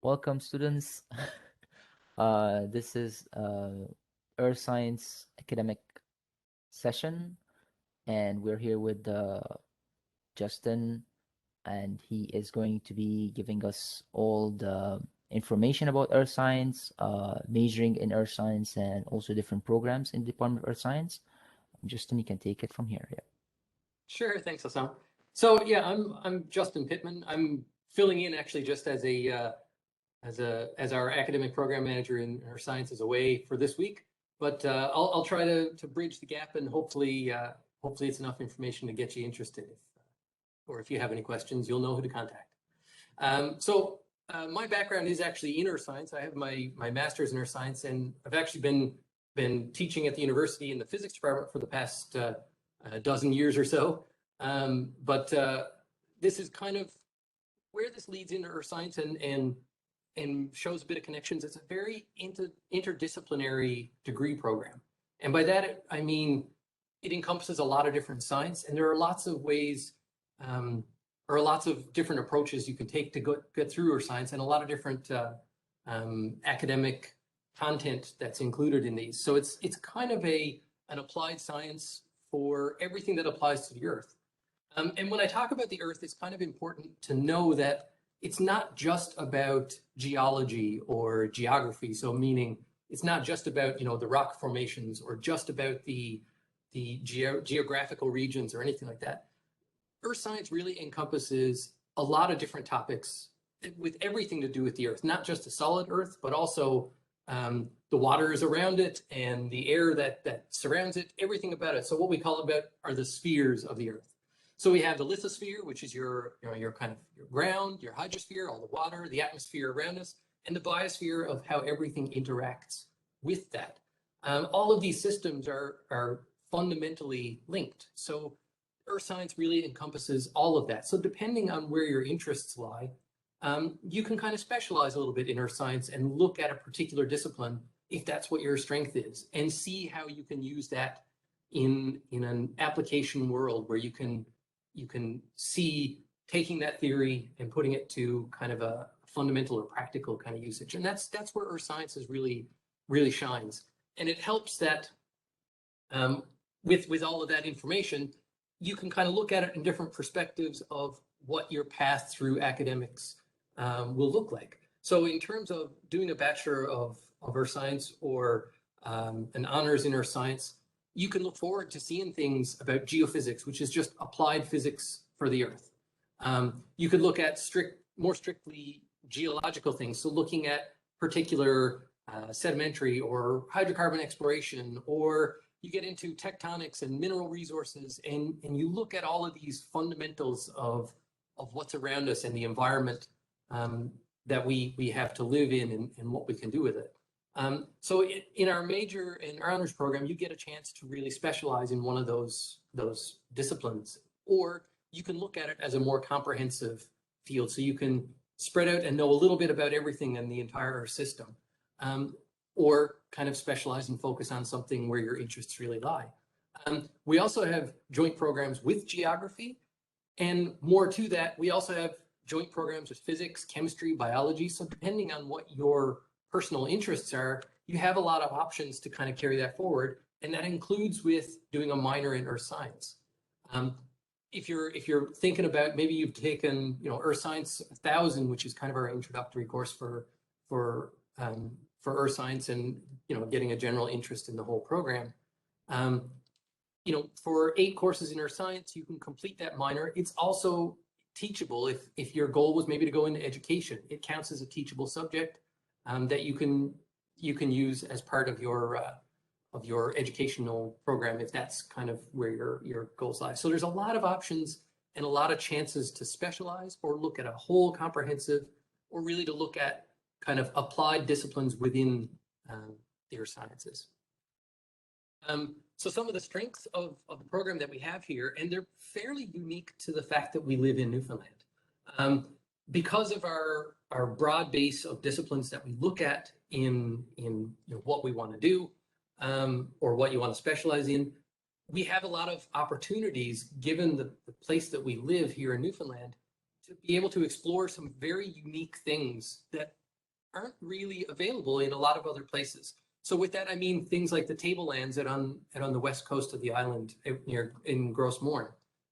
Welcome, students. This is Earth Science academic session, and we're here with Justin, and he is going to be giving us all the information about Earth Science, majoring in Earth Science, and also different programs in the Department of Earth Science. Justin, you can take it from here. Yeah. Sure, thanks, Hassan. So yeah, I'm Justin Pittman. I'm filling in actually just as as our academic program manager in Earth Science is away for this week. But I'll try to bridge the gap, and hopefully it's enough information to get you interested. Or if you have any questions, you'll know who to contact. My background is actually in Earth Science. I have my master's in Earth Science, and I've actually been teaching at the university in the physics department for the past dozen years or so. This is kind of where this leads into Earth Science and shows a bit of connections. It's a very interdisciplinary degree program. And by that, I mean, it encompasses a lot of different science, and there are lots of ways or lots of different approaches you can take to get through Earth Science, and a lot of different academic content that's included in these. So it's kind of an applied science for everything that applies to the Earth. And when I talk about the Earth, it's kind of important to know that it's not just about geology or geography. So meaning it's not just about, the rock formations or just about the geographical regions or anything like that. Earth science really encompasses a lot of different topics with everything to do with the Earth, not just the solid Earth, but also the waters around it and the air that surrounds it, everything about it. So what we call about are the spheres of the Earth. So we have the lithosphere, which is your kind of your ground, your hydrosphere, all the water, the atmosphere around us, and the biosphere of how everything interacts with that. All of these systems are fundamentally linked. So Earth science really encompasses all of that. So depending on where your interests lie, you can kind of specialize a little bit in Earth science and look at a particular discipline if that's what your strength is, and see how you can use that in an application world where you can see taking that theory and putting it to kind of a fundamental or practical kind of usage. And that's where Earth sciences really shines. And it helps that with all of that information, you can kind of look at it in different perspectives of what your path through academics will look like. So in terms of doing a Bachelor of Earth Science or an honors in Earth Science, you can look forward to seeing things about geophysics, which is just applied physics for the Earth. You could look at more strictly geological things, so looking at particular sedimentary or hydrocarbon exploration, or you get into tectonics and mineral resources, and you look at all of these fundamentals of what's around us and the environment that we have to live in and what we can do with it. So in our major and our honors program, you get a chance to really specialize in one of those disciplines, or you can look at it as a more comprehensive field. So you can spread out and know a little bit about everything in the entire system, or kind of specialize and focus on something where your interests really lie. We also have joint programs with geography, and more to that, we also have joint programs with physics, chemistry, biology. So depending on what your personal interests are, you have a lot of options to kind of carry that forward, and that includes with doing a minor in Earth Science. If you're thinking about, maybe you've taken Earth Science 1000, which is kind of our introductory course for Earth Science, and getting a general interest in the whole program. For 8 courses in Earth Science, you can complete that minor. It's also teachable if your goal was maybe to go into education. It counts as a teachable subject that you can use as part of your educational program if that's kind of where your goals lie. So there's a lot of options and a lot of chances to specialize or look at a whole comprehensive, or really to look at kind of applied disciplines within the Earth Sciences. So some of the strengths of the program that we have here, and they're fairly unique to the fact that we live in Newfoundland. Because of our broad base of disciplines that we look at in what we want to do, or what you want to specialize in, we have a lot of opportunities, given the place that we live here in Newfoundland, to be able to explore some very unique things that aren't really available in a lot of other places. So with that, I mean things like the tablelands out on the west coast of the island near in Gros Morne,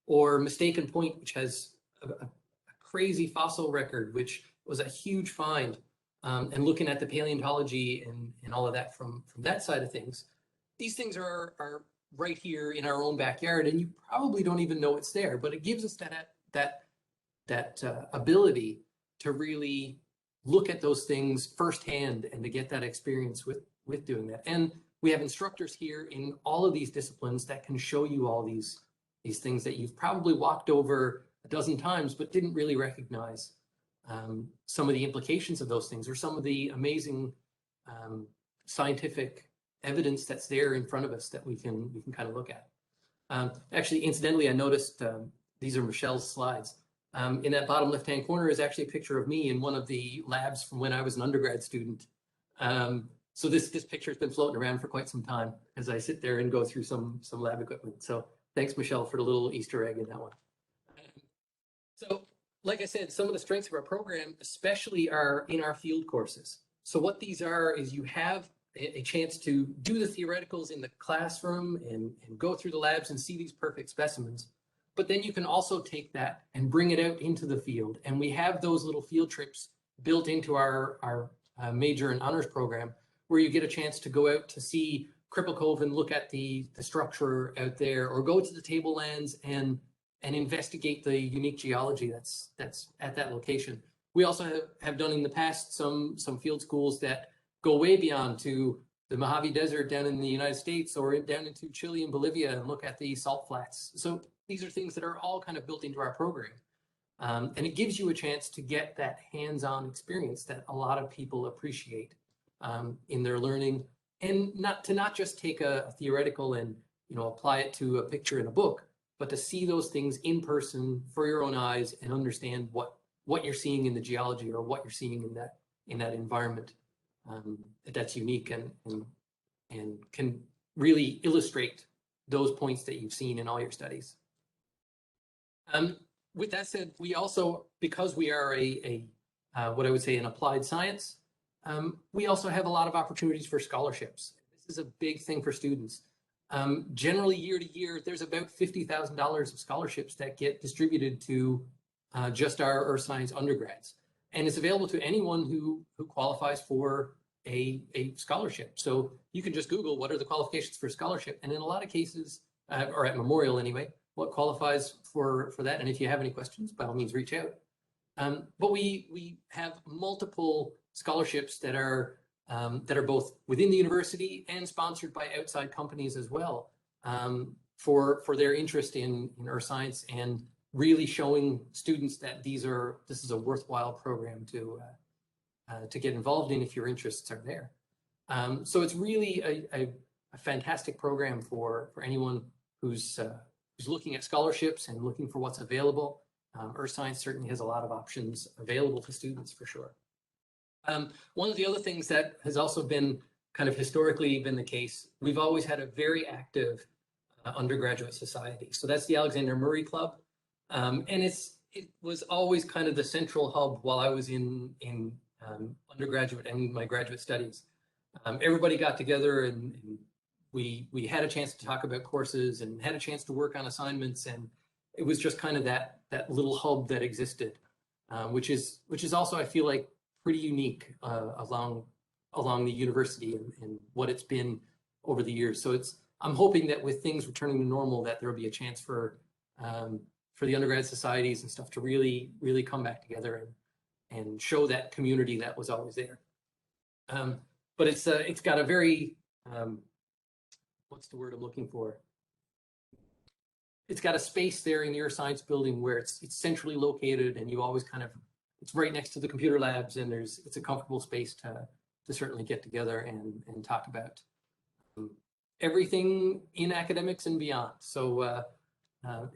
or Mistaken Point, which has a crazy fossil record, which was a huge find. And looking at the paleontology and all of that from that side of things, these things are right here in our own backyard, and you probably don't even know it's there. But it gives us that ability to really look at those things firsthand and to get that experience with doing that. And we have instructors here in all of these disciplines that can show you all these things that you've probably walked over a dozen times but didn't really recognize some of the implications of those things, or some of the amazing scientific evidence that's there in front of us that we can kind of look at. Actually, incidentally, I noticed these are Michelle's slides. In that bottom left-hand corner is actually a picture of me in one of the labs from when I was an undergrad student. So this picture has been floating around for quite some time as I sit there and go through some lab equipment. So thanks, Michelle, for the little Easter egg in that one. So like I said, some of the strengths of our program especially are in our field courses. So what these are is you have a chance to do the theoreticals in the classroom and go through the labs and see these perfect specimens. But then you can also take that and bring it out into the field. And we have those little field trips built into our major and honors program, where you get a chance to go out to see Cripple Cove and look at the structure out there, or go to the tablelands and investigate the unique geology that's at that location. We also have done in the past some field schools that go way beyond to the Mojave Desert down in the United States, or down into Chile and Bolivia, and look at the salt flats. So these are things that are all kind of built into our program. And it gives you a chance to get that hands-on experience that a lot of people appreciate in their learning, and not just take a theoretical and apply it to a picture in a book, but to see those things in person for your own eyes and understand what you're seeing in the geology, or what you're seeing in that environment that's unique and can really illustrate those points that you've seen in all your studies. With that said, we also, because we are what I would say an applied science, we also have a lot of opportunities for scholarships. This is a big thing for students. Generally, year to year, there's about $50,000 of scholarships that get distributed to just our earth science undergrads. And it's available to anyone who qualifies for a scholarship. So you can just Google what are the qualifications for scholarship. And in a lot of cases, or at Memorial anyway, what qualifies for that. And if you have any questions, by all means, reach out. But we have multiple scholarships that are both within the university and sponsored by outside companies as well, for their interest in earth science, and really showing students that this is a worthwhile program to get involved in if your interests are there. So it's really a fantastic program for anyone who's looking at scholarships and looking for what's available. Earth science certainly has a lot of options available to students, for sure. One of the other things that has also been kind of historically been the case, we've always had a very active undergraduate society. So that's the Alexander Murray Club. And it was always kind of the central hub while I was in undergraduate and my graduate studies. Everybody got together and we had a chance to talk about courses and had a chance to work on assignments, and it was just kind of that little hub that existed, which is also, I feel like, pretty unique along the university and what it's been over the years. So I'm hoping that with things returning to normal, that there'll be a chance for the undergrad societies and stuff to really come back together and show that community that was always there. But it's got a very what's the word I'm looking for? It's got a space there in your science building where it's centrally located, and you always it's right next to the computer labs, and it's a comfortable space to certainly get together and talk about everything in academics and beyond. So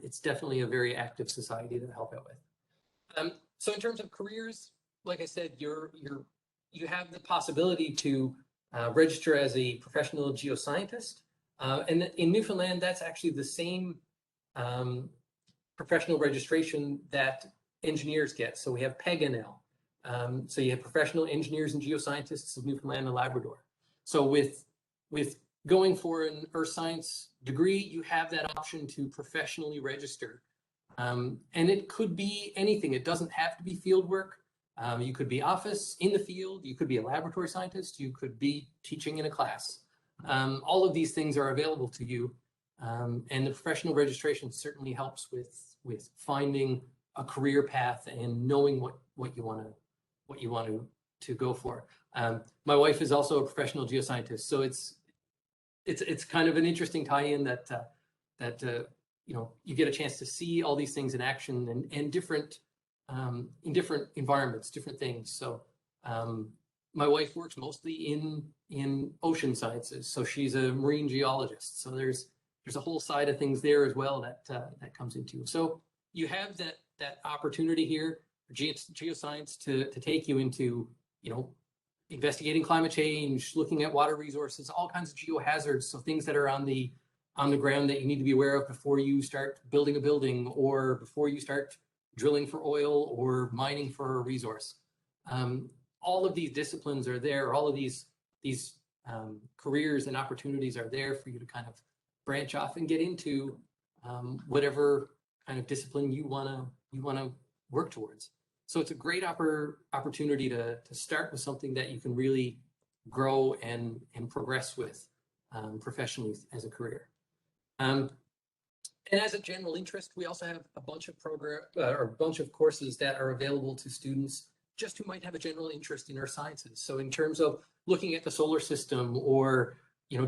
it's definitely a very active society to help out with. So in terms of careers, like I said, you have the possibility to register as a professional geoscientist. And in Newfoundland, that's actually the same professional registration that engineers get. So we have PEG-NL. So you have professional engineers and geoscientists of Newfoundland and Labrador. So with going for an earth science degree, you have that option to professionally register. And it could be anything. It doesn't have to be field work. You could be office in the field. You could be a laboratory scientist. You could be teaching in a class. All of these things are available to you. And the professional registration certainly helps with finding a career path and knowing what you want to go for. My wife is also a professional geoscientist, so it's kind of an interesting tie-in that you get a chance to see all these things in action and different in different environments, different things. So my wife works mostly in ocean sciences, so she's a marine geologist. So there's a whole side of things there as well that comes into. So you have that opportunity here for geoscience to take you into investigating climate change, looking at water resources, all kinds of geohazards, so things that are on the ground that you need to be aware of before you start building a building or before you start drilling for oil or mining for a resource. All of these disciplines are there. All of these careers and opportunities are there for you to kind of branch off and get into whatever kind of discipline you wanna work towards. So it's a great opportunity to start with something that you can really grow and progress with professionally as a career. And as a general interest, we also have a bunch of courses that are available to students just who might have a general interest in earth sciences. So in terms of looking at the solar system or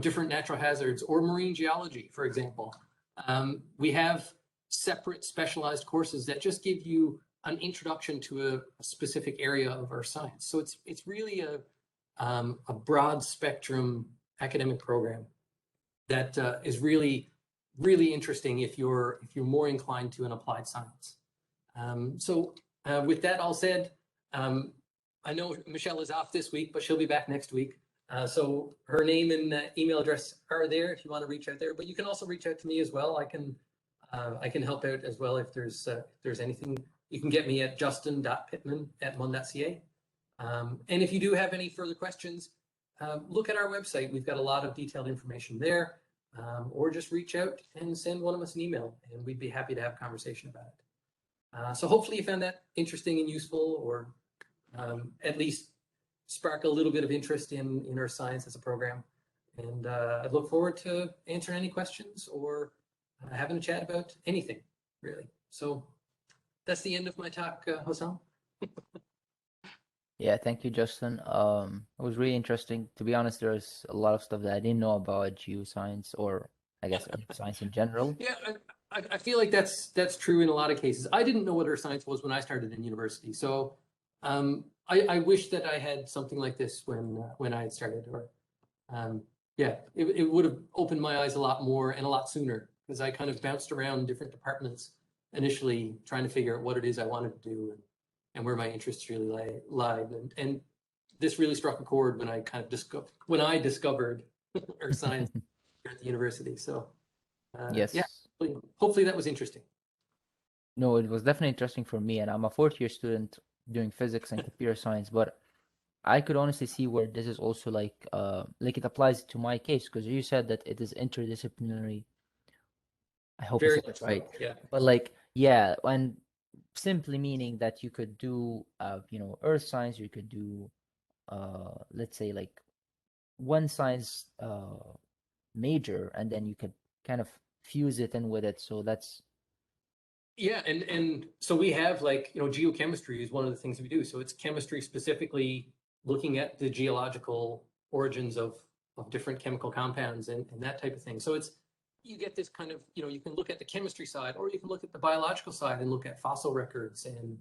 different natural hazards or marine geology, for example, we have separate specialized courses that just give you an introduction to a specific area of earth science. So it's really a broad spectrum academic program that is really interesting if you're more inclined to an applied science. So with that all said, I know Michelle is off this week, but she'll be back next week. So her name and email address are there if you want to reach out there. But you can also reach out to me as well. I can help out as well if there's anything. You can get me at justin.pittman@mun.ca. And if you do have any further questions, look at our website. We've got a lot of detailed information there. Or just reach out and send one of us an email, and we'd be happy to have a conversation about it. So hopefully you found that interesting and useful, or at least spark a little bit of interest in earth science as a program. And I look forward to answering any questions or having a chat about anything, really. So that's the end of my talk, Hossam. Yeah, thank you, Justin. It was really interesting. To be honest, there's a lot of stuff that I didn't know about geoscience, or I guess earth science in general. Yeah, I feel like that's true in a lot of cases. I didn't know what earth science was when I started in university, so I wish that I had something like this when I had started. Or yeah, it would have opened my eyes a lot more and a lot sooner, because I kind of bounced around different departments initially trying to figure out what it is I wanted to do and where my interests really lied. And this really struck a chord when I kind of discovered earth science here at the university. So yeah, Yes. hopefully that was interesting. No, it was definitely interesting for me, and I'm a fourth year student doing physics and computer science, but I could honestly see where this is also like it applies to my case, because you said that it is interdisciplinary. I hope I Very said much it so. right. Yeah. But like, yeah, and simply meaning that you could do earth science, you could do let's say like one science major, and then you could kind of fuse it in with it. So that's Yeah, and so we have geochemistry is one of the things we do. So it's chemistry specifically looking at the geological origins of different chemical compounds and that type of thing. So you get this kind of, you can look at the chemistry side, or you can look at the biological side and look at fossil records and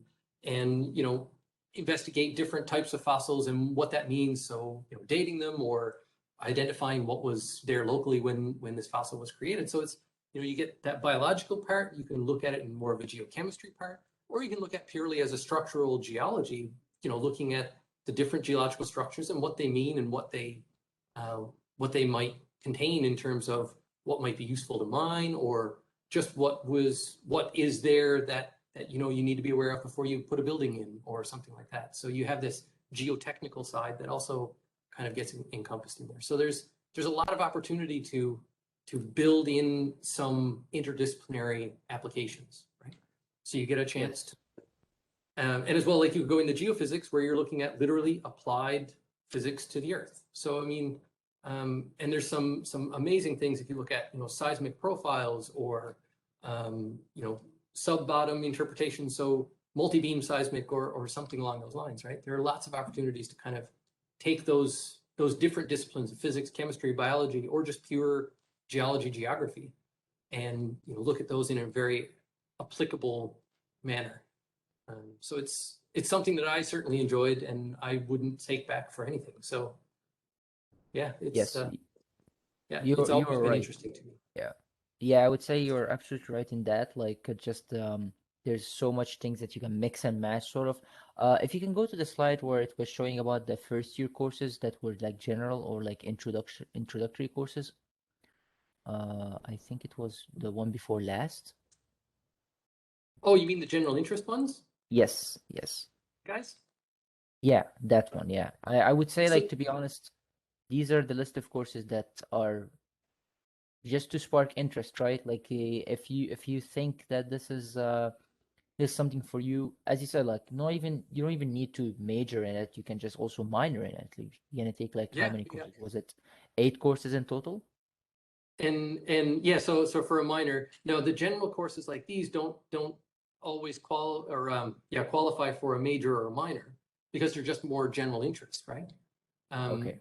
investigate different types of fossils and what that means. So dating them or identifying what was there locally when this fossil was created. So it's you get that biological part. You can look at it in more of a geochemistry part, or you can look at purely as a structural geology, looking at the different geological structures and what they mean and what they might contain in terms of what might be useful to mine, or just what is there that that you need to be aware of before you put a building in or something like that. So you have this geotechnical side that also kind of gets encompassed in there. So there's a lot of opportunity to build in some interdisciplinary applications, right? So you get a chance Yes. to, and as well, like you go into geophysics where you're looking at literally applied physics to the Earth. So I mean, and there's some amazing things if you look at seismic profiles or sub-bottom interpretation, so multi-beam seismic or something along those lines, right? There are lots of opportunities to kind of take those different disciplines of physics, chemistry, biology, or just pure geology, geography, and look at those in a very applicable manner. So it's something that I certainly enjoyed, and I wouldn't take back for anything. So yeah, Yes. it's You're always been right. interesting to me. Yeah. Yeah, I would say you're absolutely right in that. Like, just there's so much things that you can mix and match, sort of. If you can go to the slide where it was showing about the first year courses that were like general or like introductory courses. I think it was the one before last. Oh, you mean the general interest ones, Yes, yes. guys? Yeah, that one. Yeah. I would say, like, So to be honest, these are the list of courses that are just to spark interest, right? Like, if you think that this is something for you, as you said, like, not even you don't even need to major in it. You can just also minor in it. Like, you're gonna take like how yeah, many yeah. courses? Was it 8 courses in total? And yeah, so for a minor, no, the general courses like these don't always qualify for a major or a minor because they're just more general interest, right? Um, Okay.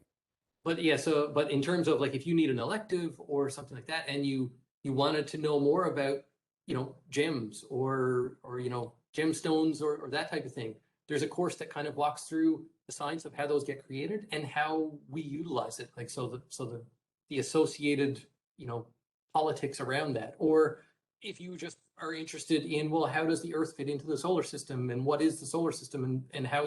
but yeah, but in terms of like if you need an elective or something like that, and you wanted to know more about gems or gemstones or that type of thing, there's a course that kind of walks through the science of how those get created and how we utilize it. Like the associated you know politics around that, or if you just are interested in, well, how does the Earth fit into the solar system, and what is the solar system, and how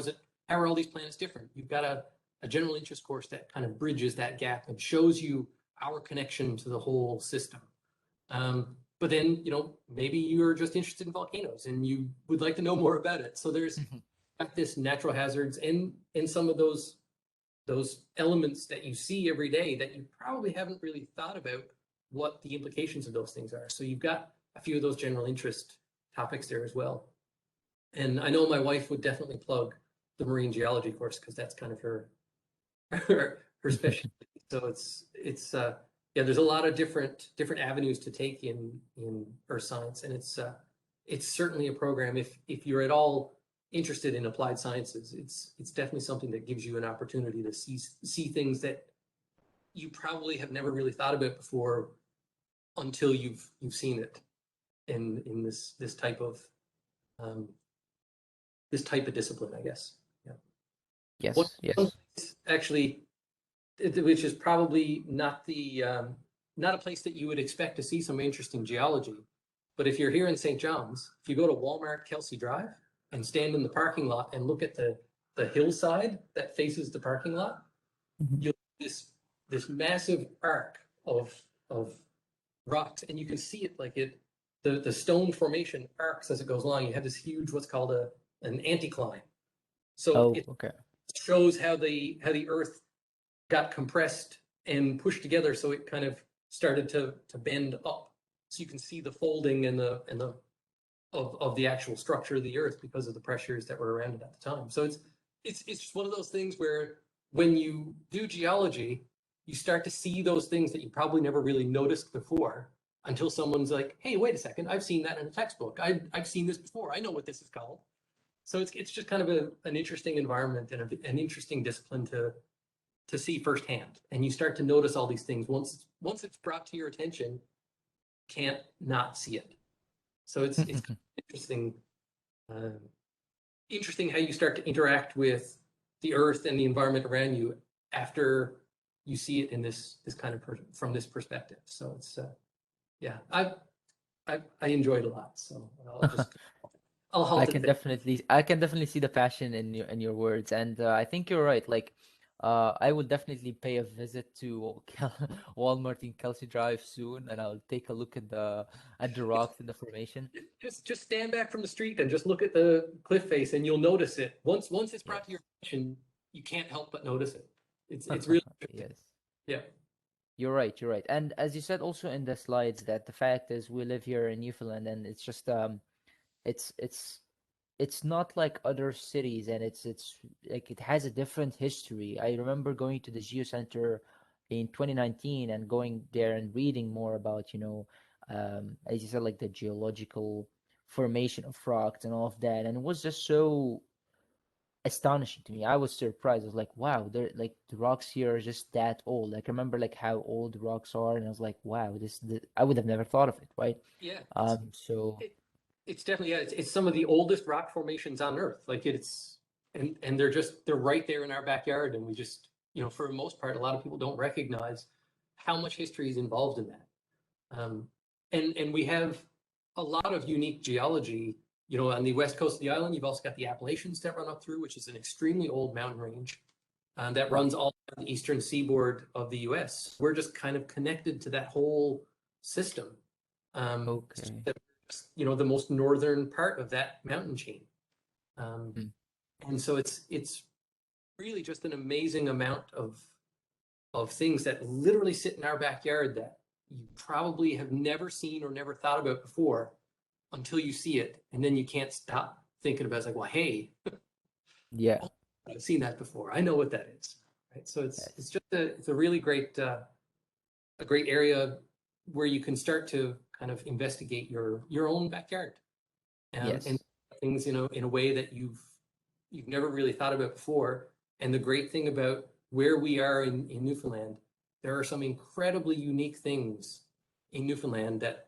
are all these planets different? You've got a general interest course that kind of bridges that gap and shows you our connection to the whole system. But then, maybe you're just interested in volcanoes and you would like to know more about it. So there's this natural hazards and some of those elements that you see every day that you probably haven't really thought about what the implications of those things are. So you've got a few of those general interest topics there as well. And I know my wife would definitely plug the marine geology course because that's kind of her specialty. So it's yeah, there's a lot of different avenues to take in earth science, and it's certainly a program if you're at all interested in applied sciences. It's definitely something that gives you an opportunity to see things that you probably have never really thought about before until you've seen it in um, this type of discipline, I guess. Yeah. One, Yes, one yes. place actually, which is probably not a place that you would expect to see some interesting geology. But if you're here in St. John's, if you go to Walmart Kelsey Drive and stand in the parking lot and look at the hillside that faces the parking lot, Mhm. you'll see this massive arc of rocks, and you can see it like the stone formation arcs as it goes along. You have this huge what's called an anticline. So Oh, it okay. shows how the Earth got compressed and pushed together, so it kind of started to bend up. So you can see the folding and the of the actual structure of the Earth because of the pressures that were around it at the time. So it's just one of those things where when you do geology, you start to see those things that you probably never really noticed before until someone's like, "Hey, wait a second! I've seen that in a textbook. I've seen this before. I know what this is called." So it's just kind of an interesting environment and an interesting discipline to see firsthand, and you start to notice all these things once it's brought to your attention. Can't not see it. So it's kind of interesting, uh, interesting how you start to interact with the Earth and the environment around you after you see it in this kind of from this perspective. So it's yeah, I enjoyed a lot. So I'll halt it there. I can definitely see the passion in your words, and I think you're right. Like, I will definitely pay a visit to Walmart in Kelsey Drive soon, and I'll take a look at the Just, rocks in the formation. just stand back from the street and just look at the cliff face, and you'll notice it. Once it's brought to your Yes. attention, you can't help but notice it. It's really interesting. Yes. Yeah, You're right, you're right. And as you said also in the slides that the fact is we live here in Newfoundland and it's just it's it's it's not like other cities, and it's like it has a different history. I remember going to the Geo Center in 2019 and going there and reading more about, as you said, like the geological formation of rocks and all of that. And it was just so astonishing to me. I was surprised. I was like, wow, they're like the rocks here are just that old. Like I remember like how old the rocks are, and I was like, wow, I would have never thought of it, right? yeah. So It, it's definitely yeah. It's some of the oldest rock formations on Earth. Like it's and they're right there in our backyard, and we just for the most part, a lot of people don't recognize how much history is involved in that. Um, and we have a lot of unique geology. On the west coast of the island, you've also got the Appalachians that run up through, which is an extremely old mountain range that wow, runs all down the eastern seaboard of the U.S. We're just kind of connected to that whole system. It's just okay. that the most northern part of that mountain chain. Um, Hmm. and so it's really just an amazing amount of things that literally sit in our backyard that you probably have never seen or never thought about before until you see it, and then you can't stop thinking about it. It's like, well, hey, Yeah. oh, I've seen that before. I know what that is. Right. So it's Yes. just it's a really great a great area where you can start to kind of investigate your own backyard and Yes. things in a way that you've never really thought about before. And the great thing about where we are in Newfoundland, there are some incredibly unique things in Newfoundland that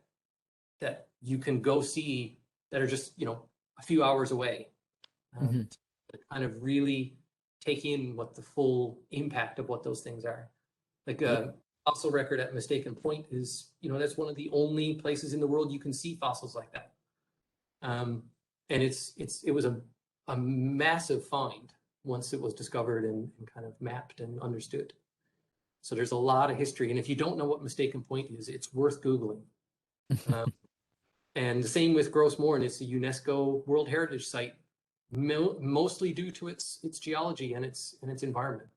you can go see that are just a few hours away. Hmm. To kind of really take in what the full impact of what those things are. Like Yeah. a fossil record at Mistaken Point is, that's one of the only places in the world you can see fossils like that. Um, and it was a massive find once it was discovered and kind of mapped and understood. So there's a lot of history. And if you don't know what Mistaken Point is, it's worth Googling. Um, and the same with Gross Morin. It's a UNESCO World Heritage Site, mostly due to its geology and its environment.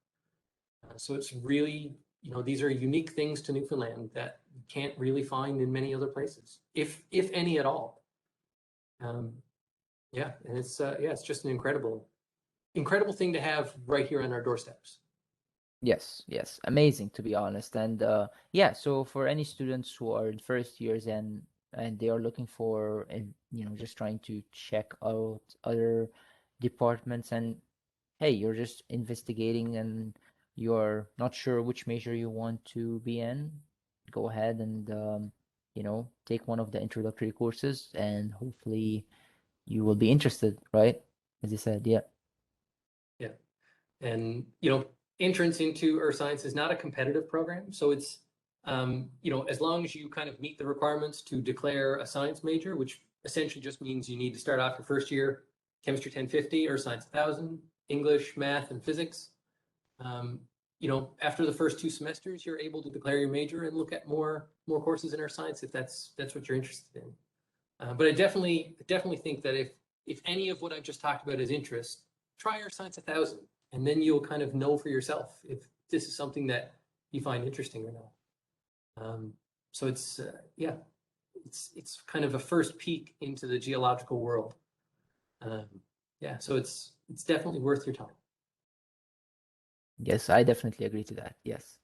So it's really, these are unique things to Newfoundland that you can't really find in many other places, if any at all. Um, yeah, and it's just an incredible thing to have right here on our doorsteps. Yes, yes, amazing to be honest. And yeah, so for any students who are in first years and they are looking for and just trying to check out other departments, and hey, you're just investigating and you're not sure which major you want to be in, go ahead and take one of the introductory courses and hopefully you will be interested, right? As you said, yeah. Yeah. And, entrance into earth science is not a competitive program. So it's, as long as you kind of meet the requirements to declare a science major, which essentially just means you need to start off your first year, chemistry 1050, earth science 1000, English, math, and physics. Um, after the first 2 semesters, you're able to declare your major and look at more courses in earth science if that's what you're interested in. But I definitely think that if any of what I've just talked about is interest, try Earth Science 1000, and then you'll kind of know for yourself if this is something that you find interesting or not. So yeah, it's kind of a first peek into the geological world. Um, yeah, so it's definitely worth your time. Yes, I definitely agree to that. Yes.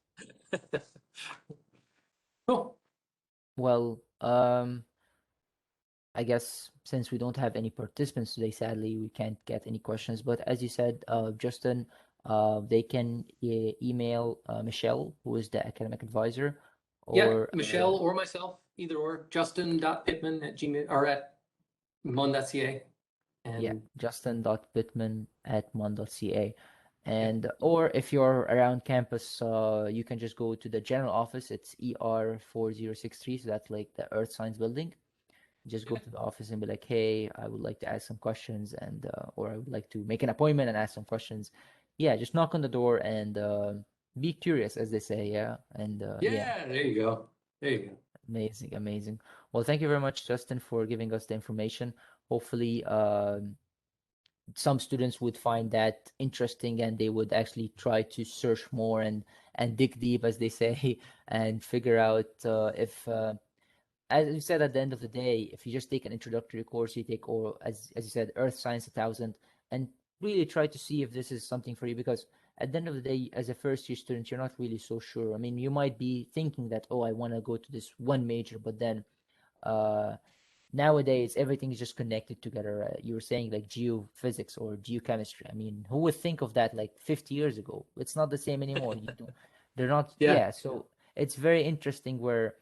Cool. Well, I guess since we don't have any participants today, sadly, we can't get any questions. But as you said, Justin, they can email Michelle, who is the academic advisor, Yeah, or Michelle or myself, either or, Justin.Pittman at Gmail or at mon.ca. yeah, And justin.pittman@mon.ca. yeah, And or if you're around campus, you can just go to the general office. It's ER 4063, so that's like the Earth Science building. Just go yeah, to the office and be like, hey, I would like to ask some questions, and or I would like to make an appointment and ask some questions. yeah, just knock on the door and be curious, as they say. Yeah, and yeah, Yeah, there you go. There you go. amazing, amazing. Well, thank you very much, Justin, for giving us the information. Hopefully, some students would find that interesting and they would actually try to search more and dig deep, as they say, and figure out if as you said, at the end of the day, if you just take an introductory course, you take, or as you said, Earth Science 1000, and really try to see if this is something for you, because at the end of the day, as a first year student, you're not really so sure. I mean, you might be thinking that, oh, I want to go to this one major, but then uh nowadays everything is just connected together. You were saying like geophysics or geochemistry. I mean, who would think of that like 50 years ago? It's not the same anymore. You don't, they're not. Yeah, Yeah, so it's very interesting where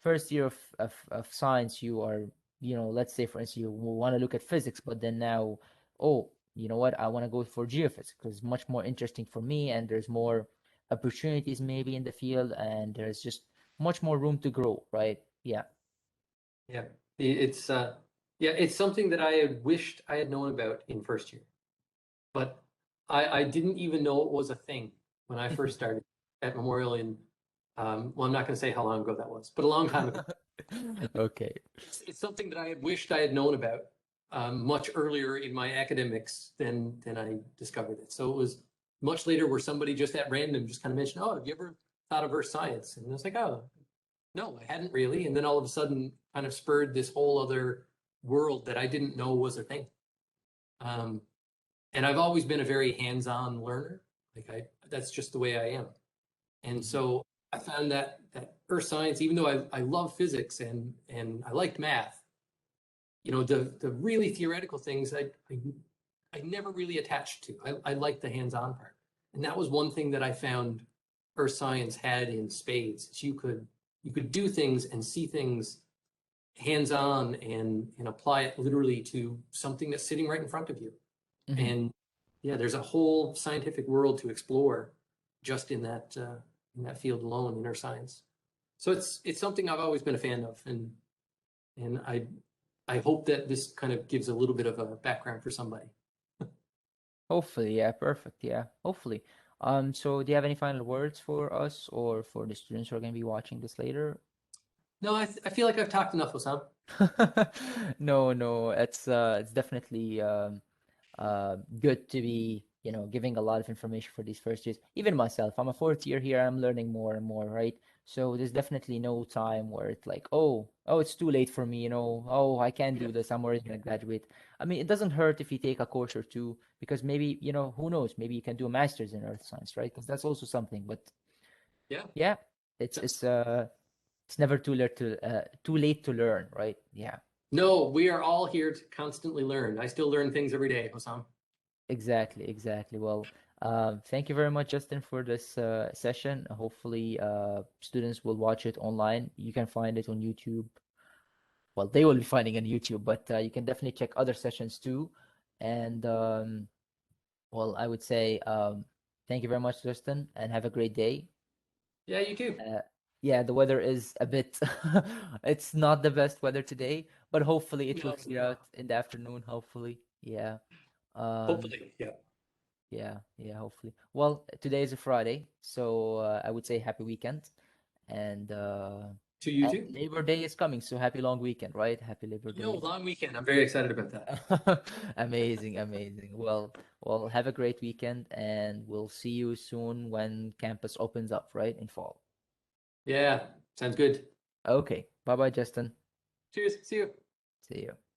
first year of science you are, let's say for instance you want to look at physics, but then now, oh, you know what? I want to go for geophysics because it's much more interesting for me, and there's more opportunities maybe in the field, and there's just much more room to grow, right? Yeah. yeah. It's yeah, it's something that I had wished I had known about in first year, but I didn't even know it was a thing when I first started at Memorial in well, I'm not going to say how long ago that was, but a long time ago. Okay. It's something that I had wished I had known about much earlier in my academics than I discovered it. So it was much later where somebody just at random just kind of mentioned, "Oh, have you ever thought of earth science?" And I was like, "Oh, no, I hadn't really." And then all of a sudden, kind of spurred this whole other world that I didn't know was a thing. Um, and I've always been a very hands-on learner. Like that's just the way I am. And Mhm. so I found that earth science, even though I love physics and I liked math, the really theoretical things I never really attached to. I like the hands-on part. And that was one thing that I found earth science had in spades. Is you could do things and see things hands-on and apply it literally to something that's sitting right in front of you. Mhm. And yeah, there's a whole scientific world to explore just in that field alone in earth science. So it's something I've always been a fan of, and I hope that this kind of gives a little bit of a background for somebody. Hopefully, yeah, perfect. Yeah, hopefully. So do you have any final words for us or for the students who are going to be watching this later? No, I feel like I've talked enough, Osam. No, no, it's definitely good to be, giving a lot of information for these first years. Even myself, I'm a fourth year here. I'm learning more and more, right? So there's definitely no time where it's like, oh, it's too late for me, oh, I can't Yeah, do this. I'm already gonna graduate. I mean, it doesn't hurt if you take a course or two because maybe, who knows? Maybe you can do a master's in earth science, right? Because that's also something. But yeah. yeah, it's That's it's uh it's never too late to learn, right? Yeah. no, we are all here to constantly learn. I still learn things every day, Osam. Exactly, exactly. Well, thank you very much, Justin, for this session. Hopefully, students will watch it online. You can find it on YouTube. Well, they will be finding it on YouTube, but you can definitely check other sessions too. And well, I would say thank you very much, Justin, and have a great day. Yeah, you too. Uh, yeah, the weather is a bit, it's not the best weather today, but hopefully it will No, clear no. out in the afternoon, hopefully. Yeah. Um, Hopefully, yeah. Yeah, yeah, hopefully. Well, today is a Friday, so I would say happy weekend. And To you too. Labor Day is coming, so happy long weekend, right? Happy Labor I know, Day. long weekend. I'm very excited about that. Amazing, amazing. Well, have a great weekend, and we'll see you soon when campus opens up, right, in fall. Yeah, sounds good. Okay, bye bye, Justin. Cheers. See you. See you.